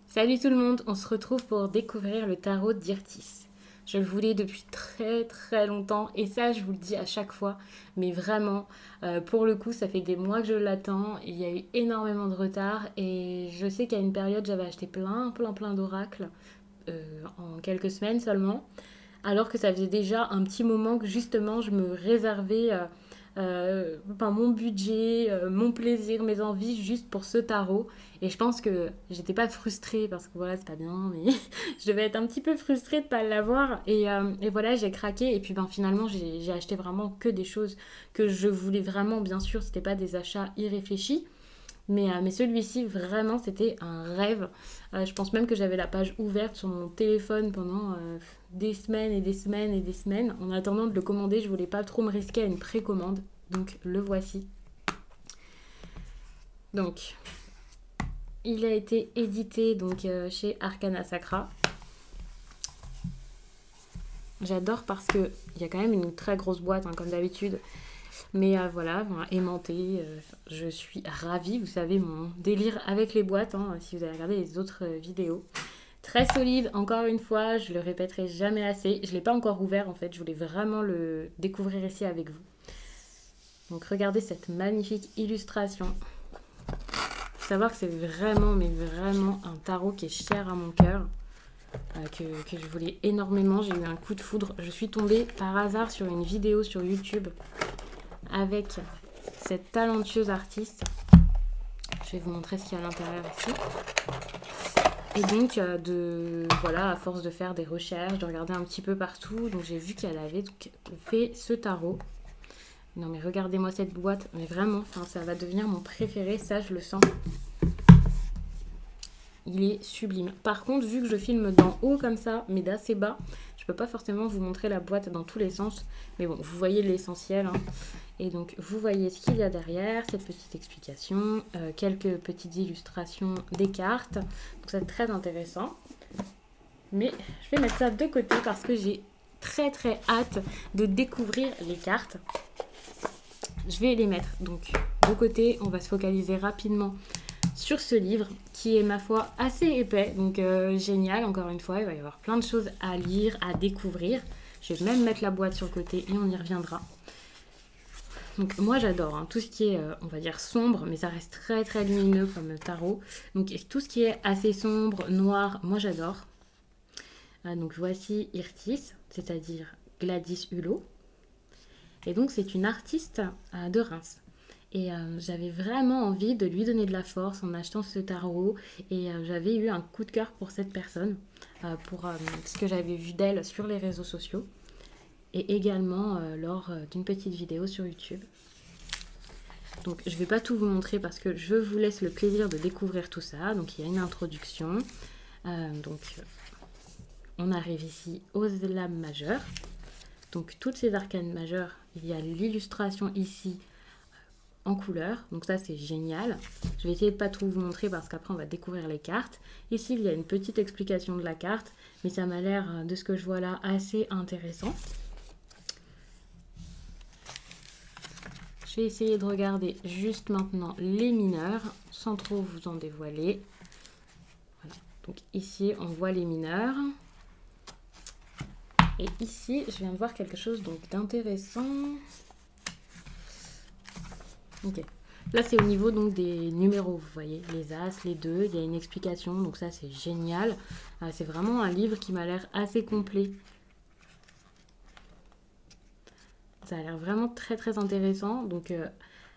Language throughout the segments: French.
Salut tout le monde, on se retrouve pour découvrir le tarot d'Irtis. Je le voulais depuis très longtemps et ça je vous le dis à chaque fois, mais vraiment pour le coup ça fait des mois que je l'attends, il y a eu énormément de retard et je sais qu'à une période j'avais acheté plein d'oracles en quelques semaines seulement, alors que ça faisait déjà un petit moment que justement je me réservais mon budget, mon plaisir, mes envies juste pour ce tarot. Et je pense que j'étais pas frustrée parce que voilà, c'est pas bien, mais je devais être un petit peu frustrée de pas l'avoir. Et voilà, j'ai craqué. Et puis finalement, j'ai acheté vraiment que des choses que je voulais vraiment, bien sûr, c'était pas des achats irréfléchis. Mais celui-ci, vraiment, c'était un rêve. Je pense même que j'avais la page ouverte sur mon téléphone pendant des semaines et des semaines et des semaines. En attendant de le commander, je voulais pas trop me risquer à une précommande. Donc, le voici. Donc, il a été édité donc, chez Arcana Sacra. J'adore parce qu'il y a quand même une très grosse boîte, hein, comme d'habitude. Mais voilà, aimanté, je suis ravie. Vous savez, mon délire avec les boîtes, hein, si vous avez regardé les autres vidéos. Très solide, encore une fois, je le répéterai jamais assez. Je ne l'ai pas encore ouvert en fait, je voulais vraiment le découvrir ici avec vous. Donc regardez cette magnifique illustration. Il faut savoir que c'est vraiment, mais vraiment un tarot qui est cher à mon cœur. Que je voulais énormément, j'ai eu un coup de foudre. Je suis tombée par hasard sur une vidéo sur YouTube avec cette talentueuse artiste. Je vais vous montrer ce qu'il y a à l'intérieur ici. Et donc, voilà, à force de faire des recherches, de regarder un petit peu partout, donc j'ai vu qu'elle avait fait ce tarot. Non mais regardez-moi cette boîte, mais vraiment, ça va devenir mon préféré, ça je le sens. Il est sublime. Par contre, vu que je filme d'en haut comme ça, mais d'assez bas, je peux pas forcément vous montrer la boîte dans tous les sens. Mais bon, vous voyez l'essentiel. Hein. Et donc, vous voyez ce qu'il y a derrière, cette petite explication, quelques petites illustrations des cartes. Donc, c'est très intéressant. Mais je vais mettre ça de côté parce que j'ai très hâte de découvrir les cartes. Je vais les mettre donc de côté. On va se focaliser rapidement sur ce livre qui est ma foi assez épais, donc génial, encore une fois, il va y avoir plein de choses à lire, à découvrir. Je vais même mettre la boîte sur le côté et on y reviendra. Donc moi j'adore hein, tout ce qui est, on va dire sombre, mais ça reste très lumineux comme tarot. Donc tout ce qui est assez sombre, noir, moi j'adore. Donc voici Irtis, c'est-à-dire Gladys Hulot. Et donc c'est une artiste de Reims. Et j'avais vraiment envie de lui donner de la force en achetant ce tarot. Et j'avais eu un coup de cœur pour cette personne, pour ce que j'avais vu d'elle sur les réseaux sociaux. Et également lors d'une petite vidéo sur YouTube. Donc je ne vais pas tout vous montrer parce que je vous laisse le plaisir de découvrir tout ça. Donc il y a une introduction. On arrive ici aux lames majeures. Donc toutes ces arcanes majeures, il y a l'illustration ici en couleur, donc ça c'est génial. Je vais essayer de pas tout vous montrer parce qu'après on va découvrir les cartes. Ici il y a une petite explication de la carte, mais ça m'a l'air de ce que je vois là assez intéressant. Je vais essayer de regarder juste maintenant les mineurs sans trop vous en dévoiler. Voilà. Donc ici on voit les mineurs. Et ici je viens de voir quelque chose d'intéressant. Ok, là c'est au niveau donc des numéros, vous voyez, les As, les 2, il y a une explication, donc ça c'est génial. C'est vraiment un livre qui m'a l'air assez complet. Ça a l'air vraiment très intéressant, donc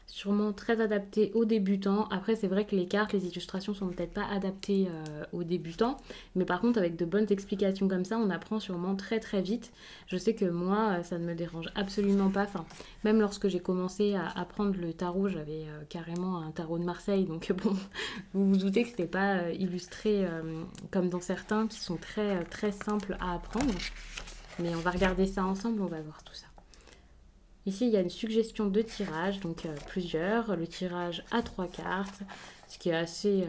sûrement très adapté aux débutants. Après c'est vrai que les cartes, les illustrations sont peut-être pas adaptées aux débutants, mais par contre avec de bonnes explications comme ça, on apprend sûrement très vite. Je sais que moi, ça ne me dérange absolument pas. Enfin, même lorsque j'ai commencé à apprendre le tarot, j'avais carrément un tarot de Marseille, donc bon, vous vous doutez que c'était pas illustré comme dans certains qui sont très simples à apprendre. Mais on va regarder ça ensemble, on va voir tout ça. Ici, il y a une suggestion de tirage, donc plusieurs. Le tirage à 3 cartes, ce qui est assez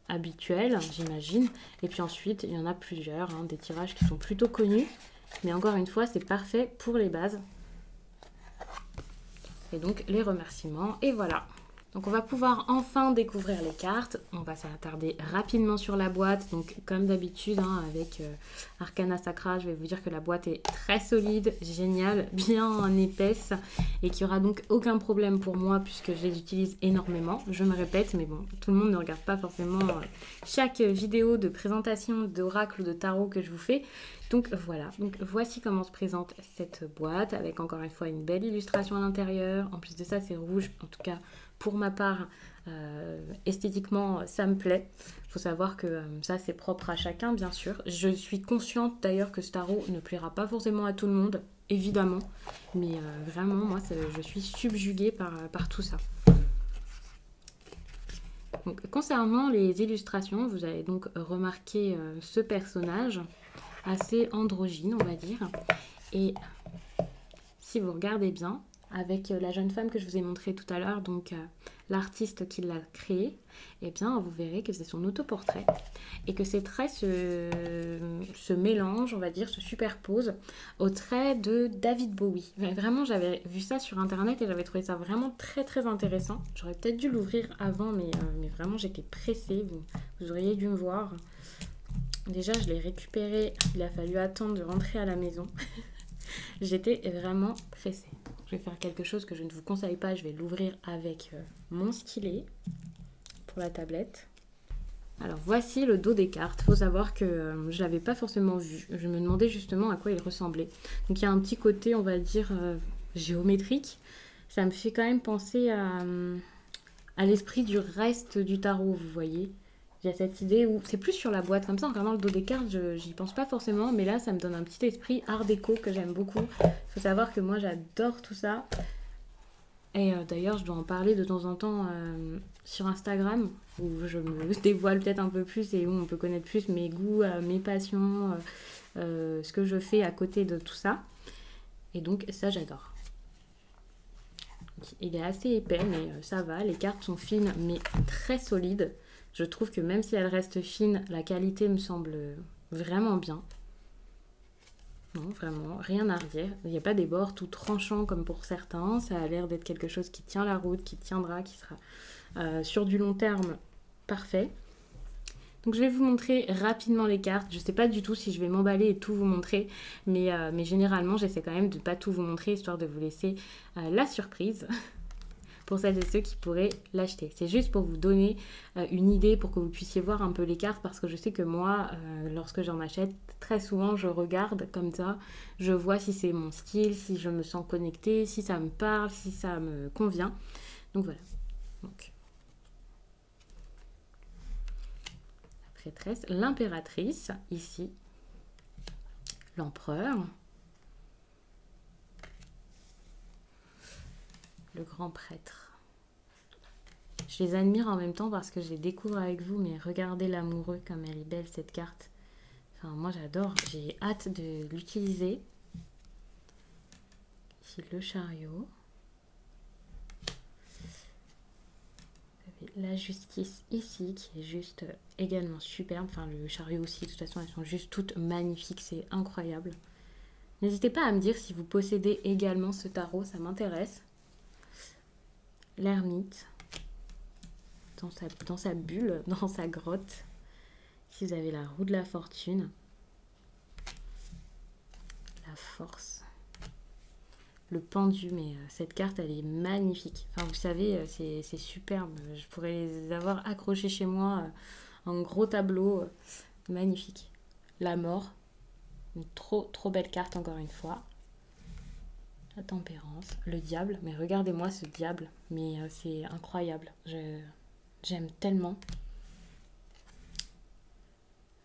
habituel, j'imagine. Et puis ensuite, il y en a plusieurs, hein, des tirages qui sont plutôt connus. Mais encore une fois, c'est parfait pour les bases. Et donc, les remerciements. Et voilà. Donc on va pouvoir enfin découvrir les cartes. On va s'attarder rapidement sur la boîte. Donc comme d'habitude avec Arcana Sacra, je vais vous dire que la boîte est très solide, géniale, bien épaisse et qu'il n'y aura donc aucun problème pour moi puisque je les utilise énormément. Je me répète, mais bon, tout le monde ne regarde pas forcément chaque vidéo de présentation d'oracle ou de tarot que je vous fais. Donc voilà, donc voici comment se présente cette boîte avec encore une fois une belle illustration à l'intérieur. En plus de ça, c'est rouge, en tout cas pour ma part, esthétiquement ça me plaît. Il faut savoir que ça c'est propre à chacun bien sûr. Je suis consciente d'ailleurs que ce tarot ne plaira pas forcément à tout le monde, évidemment. Mais vraiment moi je suis subjuguée par tout ça. Donc, concernant les illustrations, vous avez donc remarqué ce personnage assez androgyne on va dire. Et si vous regardez bien, avec la jeune femme que je vous ai montré tout à l'heure, donc l'artiste qui l'a créé, eh bien vous verrez que c'est son autoportrait et que ses traits se mélangent, on va dire, se superposent aux traits de David Bowie. Mais vraiment, j'avais vu ça sur internet et j'avais trouvé ça vraiment très très intéressant. J'aurais peut-être dû l'ouvrir avant, mais vraiment j'étais pressée, vous auriez dû me voir. Déjà, je l'ai récupéré, il a fallu attendre de rentrer à la maison. J'étais vraiment pressée. Je vais faire quelque chose que je ne vous conseille pas. Je vais l'ouvrir avec mon stylet pour la tablette. Alors voici le dos des cartes. Il faut savoir que je ne l'avais pas forcément vu. Je me demandais justement à quoi il ressemblait. Donc il y a un petit côté, on va dire, géométrique. Ça me fait quand même penser à l'esprit du reste du tarot, vous voyez. Il y a cette idée où c'est plus sur la boîte comme ça, en regardant le dos des cartes, j'y pense pas forcément, mais là ça me donne un petit esprit art déco que j'aime beaucoup. Il faut savoir que moi j'adore tout ça. Et d'ailleurs je dois en parler de temps en temps sur Instagram, où je me dévoile peut-être un peu plus et où on peut connaître plus mes goûts, mes passions, ce que je fais à côté de tout ça. Et donc ça j'adore. Il est assez épais mais ça va, les cartes sont fines mais très solides. Je trouve que même si elle reste fine, la qualité me semble vraiment bien. Non, vraiment, rien à redire. Il n'y a pas des bords tout tranchants comme pour certains. Ça a l'air d'être quelque chose qui tient la route, qui tiendra, qui sera sur du long terme parfait. Donc je vais vous montrer rapidement les cartes. Je ne sais pas du tout si je vais m'emballer et tout vous montrer. Mais généralement, j'essaie quand même de ne pas tout vous montrer, histoire de vous laisser la surprise. Pour celles et ceux qui pourraient l'acheter. C'est juste pour vous donner une idée, pour que vous puissiez voir un peu les cartes, parce que je sais que moi, lorsque j'en achète, très souvent je regarde comme ça, je vois si c'est mon style, si je me sens connectée, si ça me parle, si ça me convient. Donc voilà. Donc, la prêtresse, l'impératrice, ici, l'empereur, le grand prêtre. Je les admire en même temps parce que je les découvre avec vous, mais regardez l'amoureux comme elle est belle cette carte. Enfin, moi j'adore, j'ai hâte de l'utiliser. Ici le chariot. Vous avez la justice ici qui est juste également superbe. Enfin le chariot aussi, de toute façon elles sont juste toutes magnifiques, c'est incroyable. N'hésitez pas à me dire si vous possédez également ce tarot, ça m'intéresse. L'ermite, dans sa bulle, dans sa grotte. Ici, vous avez la roue de la fortune. La force. Le pendu, mais cette carte, elle est magnifique. Enfin, vous savez, c'est superbe. Je pourrais les avoir accrochés chez moi en gros tableau. Magnifique. La mort. Une trop belle carte, encore une fois. La tempérance, le diable, mais regardez-moi ce diable, mais c'est incroyable, j'aime tellement.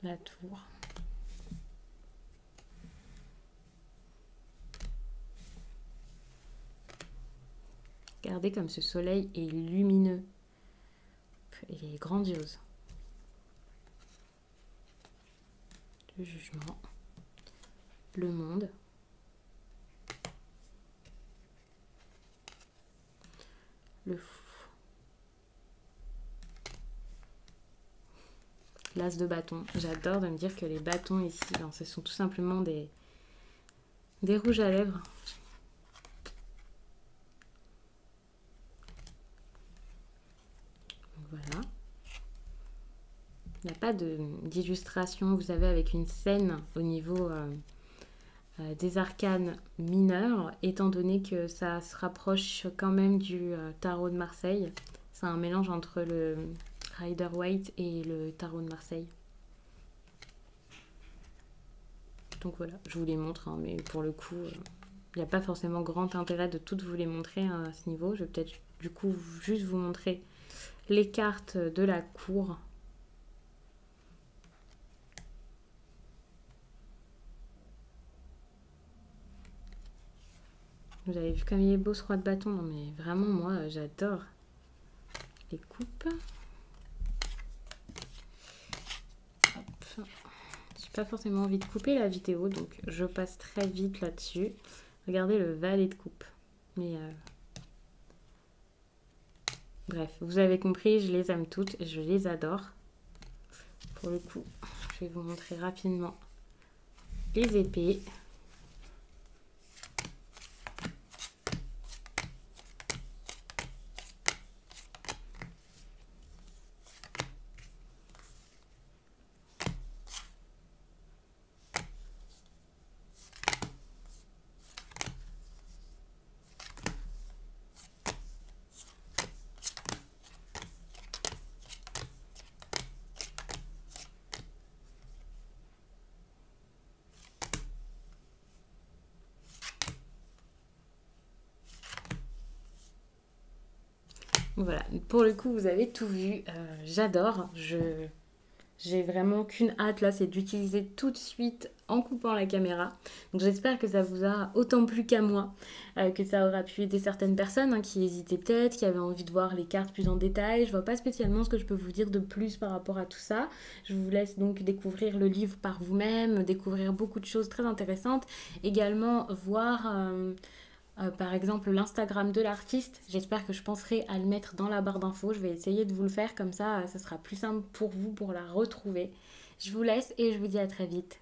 La tour. Regardez comme ce soleil est lumineux, il est grandiose. Le jugement, le monde. Le fou. L'as de bâton. J'adore de me dire que les bâtons ici, ce sont tout simplement des rouges à lèvres. Il n'y a pas d'illustration, vous savez, avec une scène au niveau des arcanes mineurs, étant donné que ça se rapproche quand même du tarot de Marseille. C'est un mélange entre le Rider-Waite et le tarot de Marseille. Donc voilà, je vous les montre, hein, mais pour le coup, il n'y a pas forcément grand intérêt de toutes vous les montrer hein, à ce niveau. Je vais peut-être du coup juste vous montrer les cartes de la cour. Vous avez vu comme il est beau ce roi de bâton? Non mais vraiment moi j'adore les coupes. Hop. J'ai pas forcément envie de couper la vidéo donc je passe très vite là-dessus. Regardez le valet de coupe. Mais bref, vous avez compris, je les aime toutes et je les adore. Pour le coup, je vais vous montrer rapidement les épées. Voilà, pour le coup, vous avez tout vu. J'adore. J'ai vraiment qu'une hâte là, c'est d'utiliser tout de suite en coupant la caméra. Donc j'espère que ça vous a autant plu qu'à moi, que ça aura pu aider certaines personnes hein, qui hésitaient peut-être, qui avaient envie de voir les cartes plus en détail. Je vois pas spécialement ce que je peux vous dire de plus par rapport à tout ça. Je vous laisse donc découvrir le livre par vous-même, découvrir beaucoup de choses très intéressantes. Également voir... par exemple l'Instagram de l'artiste, j'espère que je penserai à le mettre dans la barre d'infos, je vais essayer de vous le faire comme ça, ça sera plus simple pour vous pour la retrouver. Je vous laisse et je vous dis à très vite.